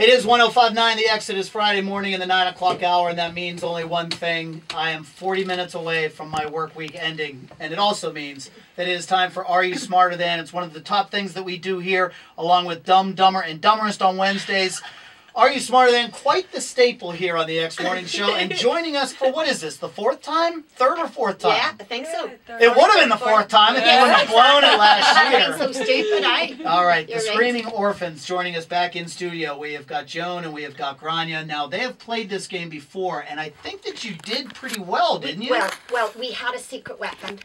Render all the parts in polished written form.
It is 105.9. The Exit is Friday morning in the 9 o'clock hour, and that means only one thing. I am 40 minutes away from my work week ending, and it also means that it is time for Are You Smarter Than? It's one of the top things that we do here, along with Dumb, Dumber, and Dumberest on Wednesdays. Are You Smarter Than? Quite the staple here on the X Morning Show, and joining us for, what is this, the fourth time? Third or fourth time? Yeah, I think so. It would have been the fourth time if you wouldn't have blown it last year. So stupid, All right, You're the right. Screaming Orphans joining us back in studio. We have got Joan and we have got Grania. Now, they have played this game before, and I think that you did pretty well, didn't you? Well, we had a secret weapon,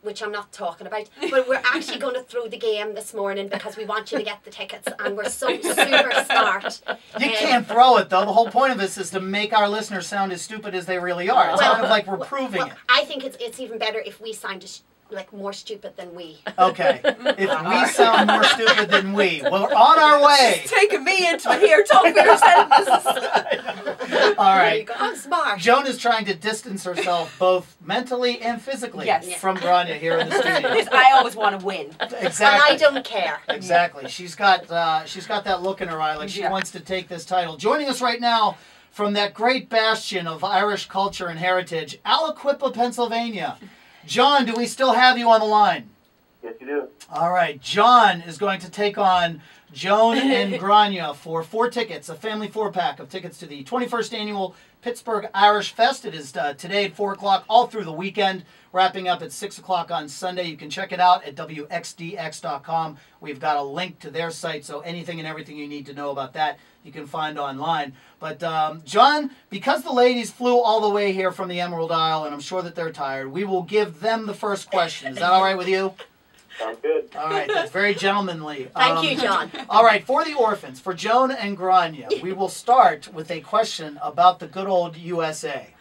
which I'm not talking about, but we're actually going to throw the game this morning because we want you to get the tickets, and we're so super smart. You can't throw it, though. The whole point of this is to make our listeners sound as stupid as they really are. It's kind of like we're proving it. I think it's even better if we sound like more stupid than we. Okay. If we sound more stupid than we, we're on our way. She's taking me into it here. Talk for yourself. All right. I'm smart. Joan is trying to distance herself both mentally and physically from Grania here in the studio. Because I always want to win. Exactly. And I don't care. Exactly. She's got that look in her eye like she wants to take this title. Joining us right now from that great bastion of Irish culture and heritage, Aliquippa, Pennsylvania. John, do we still have you on the line? Yes, you do. All right. John is going to take on Joan and Grania for 4 tickets, a family 4-pack of tickets to the 21st Annual Pittsburgh Irish Fest. It is today at 4 o'clock, all through the weekend, wrapping up at 6 o'clock on Sunday. You can check it out at WXDX.com. We've got a link to their site, so anything and everything you need to know about that you can find online. But, John, because the ladies flew all the way here from the Emerald Isle, and I'm sure that they're tired, we will give them the first question. Is that all right with you? Sounds good. All right, that's very gentlemanly. Thank you, John. All right, for the orphans, for Joan and Grania, we will start with a question about the good old USA.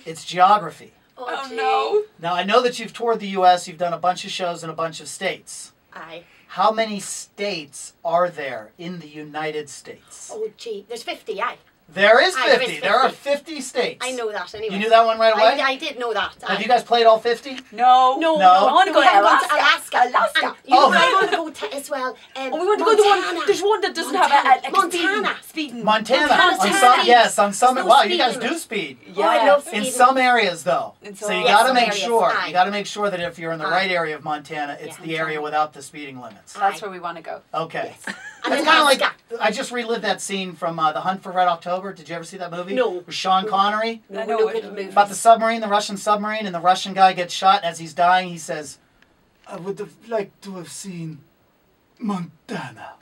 It's geography. Oh, no. Now, I know that you've toured the U.S., you've done a bunch of shows in a bunch of states. Aye. How many states are there in the United States? Oh, gee. There's 50, aye. There is 50. Aye, there is 50. There are 50 states. I know that anyway. You knew that one right away? I did know that. Have you guys played all 50? No. No. I want to go to Alaska. Alaska. And you know where I want to go to as well? We want to go to one. There's one that doesn't have a Montana. speeding. Montana. On some. Wow, you guys do speed. Yeah. I love speeding. In some areas, though. So you got to make sure. Aye. You got to make sure that if you're in the right area of Montana, it's the area without the speeding limits. That's where we want to go. Okay. And It's then kind of like Alaska. I just relived that scene from The Hunt for Red October. Did you ever see that movie? No. With Sean Connery. I know it. About the submarine, the Russian submarine, and the Russian guy gets shot. And as he's dying, he says, "I would have liked to have seen Montana."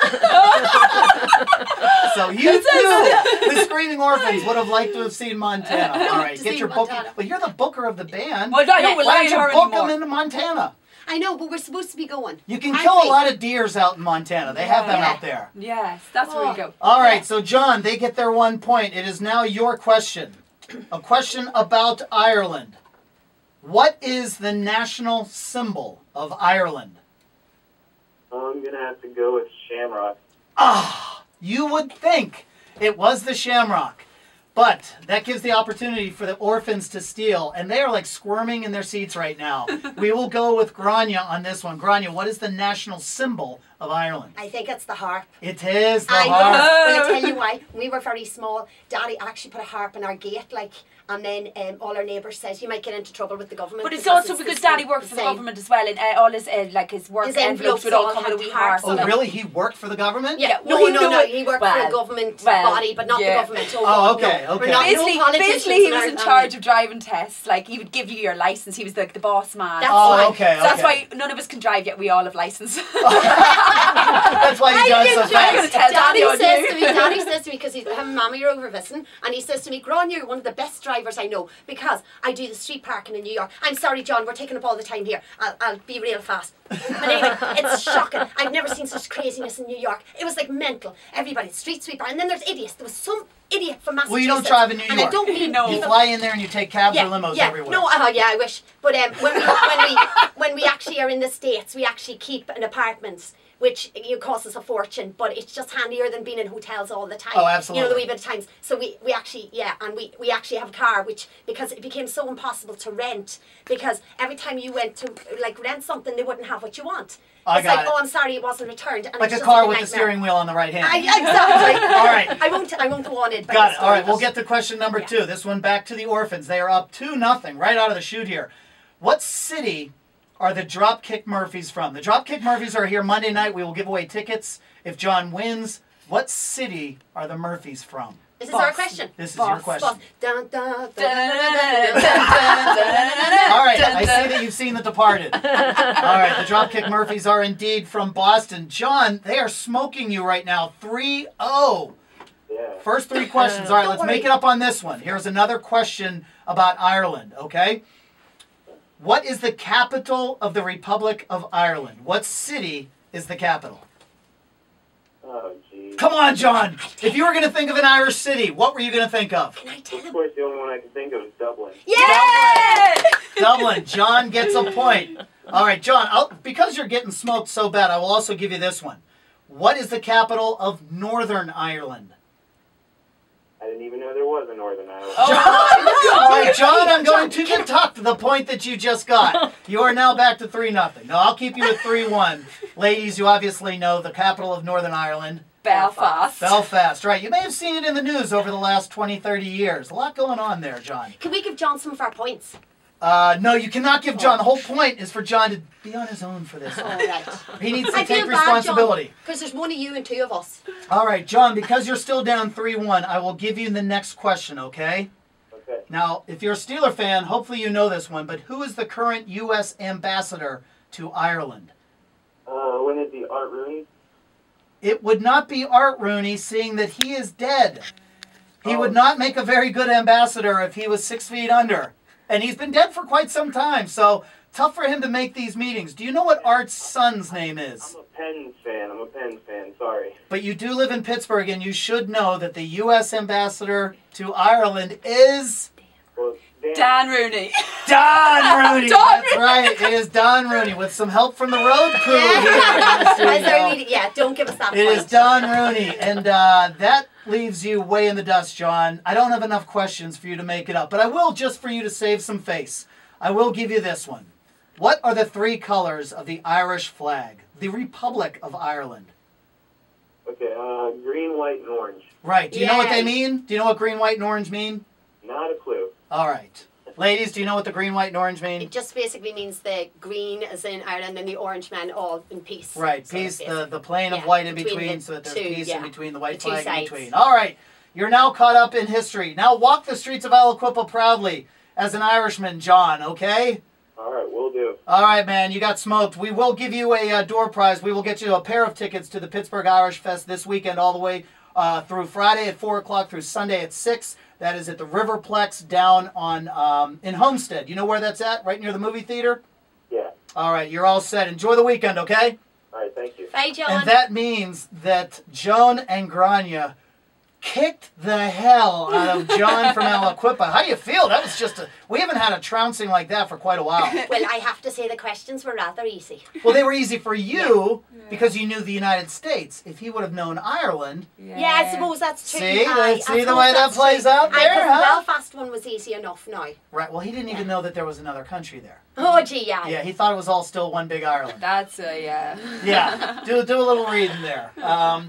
So you too, the Screaming Orphans, would have liked to have seen Montana. All right, get your book. Well, you're the booker of the band. Well, I know we're Why lying don't her you book anymore. them into Montana? I know, but we're supposed to be going. You can kill a lot of deers out in Montana. They have them out there. Yes, that's where we go. All right, so John, they get their 1 point. It is now your question. A question about Ireland. What is the national symbol of Ireland? I'm going to have to go with Shamrock. Ah, you would think it was the Shamrock. But that gives the opportunity for the orphans to steal, and they are like squirming in their seats right now. We will go with Grania on this one. Grania, what is the national symbol of Ireland? I think it's the harp. It is the I know. harp. Well, I tell you why. When we were very small, Daddy actually put a harp in our gate, and then all our neighbours said you might get into trouble with the government. But it's also because Daddy worked for the government as well, and all his his work His envelopes would all come with a wee harp. Oh, really? He worked for the government? Yeah. No. He worked for a government body, but not the government. Oh, okay. No. We're not, Basically, he was in charge of driving tests. Like, he would give you your license. He was like the boss man. That's why. Okay. So that's why none of us can drive yet. We all have license. That's why you drive so fast. I'm going to tell Daddy says to me, because him and Mommy are over visiting, and he says to me, Grania, you're one of the best drivers I know, because I do the street parking in New York. I'm sorry, John, we're taking up all the time here. I'll be real fast. But anyway, it's shocking. I've never seen such craziness in New York. It was like mental. Everybody, street sweeper, and then there's idiots. There was some idiot from Massachusetts. Well, you don't drive in New York. And I don't mean You fly in there and you take cabs or limos everywhere. No, yeah, I wish. But when we actually are in the States, we actually keep an apartment, which costs us a fortune, but it's just handier than being in hotels all the time. Oh, absolutely. You know, the wee bit of times. So we actually, and we actually have a car, because it became so impossible to rent, because every time you went to, rent something, they wouldn't have what you want. I it's got like, it. oh, I'm sorry, it wasn't returned. And Like it's a just car like with the nightmare. steering wheel on the right hand. Exactly. All right. I won't go on it. Got it. All right, we'll get to question number Yeah. 2. This one back to the Orphans. They are up 2-0 right out of the chute here. What city are the Dropkick Murphys from? The Dropkick Murphys are here Monday night. We will give away tickets if John wins. What city are the Murphys from? Is this our question? This is your question. Boss. Dun, dun, dun, dun, All right, I see that you've seen The Departed. All right, the Dropkick Murphys are indeed from Boston. John, they are smoking you right now, 3-0. Yeah. First 3 questions. All right, let's Don't make it worry. up on this one. Here's another question about Ireland, okay? What is the capital of the Republic of Ireland? What city is the capital? Oh, geez. Come on, John. If you were going to think of an Irish city, what were you going to think of? Can I tell Of him? course, the only one I can think of is Dublin. Yeah! Dublin. John gets a point. All right, John, because you're getting smoked so bad, I will also give you this one. What is the capital of Northern Ireland? I didn't even know there was a Northern Ireland. All right, John, I'm going to deduct the point that you just got. You are now back to 3-0. No, I'll keep you at 3-1. Ladies, you obviously know the capital of Northern Ireland. Belfast. Belfast, right. You may have seen it in the news over the last 20, 30 years. A lot going on there, John. Can we give John some of our points? No, you cannot give John. The whole point is for John to be on his own for this All one. right. He needs to I take feel bad, responsibility. because there's one of you and 2 of us. All right, John, because you're still down 3-1, I will give you the next question, okay? Okay. Now, if you're a Steeler fan, hopefully you know this one, but who is the current U.S. ambassador to Ireland? Wouldn't it be Art Rooney? It would not be Art Rooney, seeing that he is dead. He would not make a very good ambassador if he was 6 feet under. And he's been dead for quite some time, so tough for him to make these meetings. Do you know what Art's son's name is? I'm a Pens fan. Sorry. But you do live in Pittsburgh, and you should know that the U.S. ambassador to Ireland is Well, Dan Rooney. Don Rooney. Don That's right. It is Don Rooney with some help from the road crew here in the I'm studio. sorry, yeah, don't give us that It point. is Don Rooney, and that leaves you way in the dust, John. I don't have enough questions for you to make it up, but I will, just for you to save some face. I will give you this one. What are the 3 colors of the Irish flag? The Republic of Ireland. Okay, green, white, and orange. Right. Do you know what they Yay. mean? Do you know what green, white, and orange mean? Not a clue. All right. Ladies, do you know what the green, white, and orange mean? It just basically means the green is in Ireland and the orange men all in peace. Right, So peace, it's the plane of yeah, white in between between, the so that there's 2, peace in yeah. between, the white The 2 flag in sides. between. All right, you're now caught up in history. Now walk the streets of Aliquippa proudly as an Irishman, John, okay? All right, will do. All right, man, you got smoked. We will give you a door prize. We will get you a pair of tickets to the Pittsburgh Irish Fest this weekend all the way through Friday at 4 o'clock through Sunday at 6. That is at the Riverplex down on in Homestead. You know where that's at? Right near the movie theater? Yeah. All right, you're all set. Enjoy the weekend, okay? All right, thank you. Bye, John. And that means that Joan and Grania kicked the hell out of John from Aliquippa. How do you feel? That was just we haven't had a trouncing like that for quite a while. Well, I have to say the questions were rather easy. Well, they were easy for you because you knew the United States. If he would have known Ireland, Yeah, I suppose that's true. See? Aye, See I the suppose way that that's plays true. out Aye, there, 'cause huh? the Belfast one was easy enough now. right? Well, he didn't even know that there was another country there. Oh, gee, yeah. Yeah, he thought it was all still one big Ireland. That's yeah. Yeah, do a little reading there.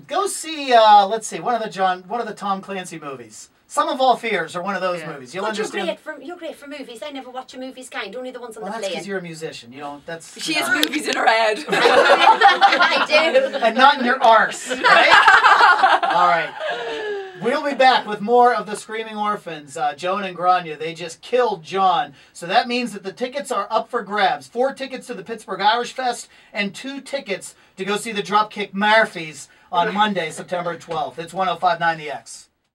Go see, let's see, one of the Tom Clancy movies. Sum of All Fears, or one of those movies. You'll But understand. you're great for movies. I never watch a movie's kind, only the ones on Well, the that's plane. because you're a musician. You don't. That's She you has know. movies in her head. I do. And not in your arse, right? All right. We'll be back with more of the Screaming Orphans. Joan and Grania, they just killed John. So that means that the tickets are up for grabs. 4 tickets to the Pittsburgh Irish Fest and 2 tickets to go see the Dropkick Murphys on Monday, September 12th. It's 105.9 The X.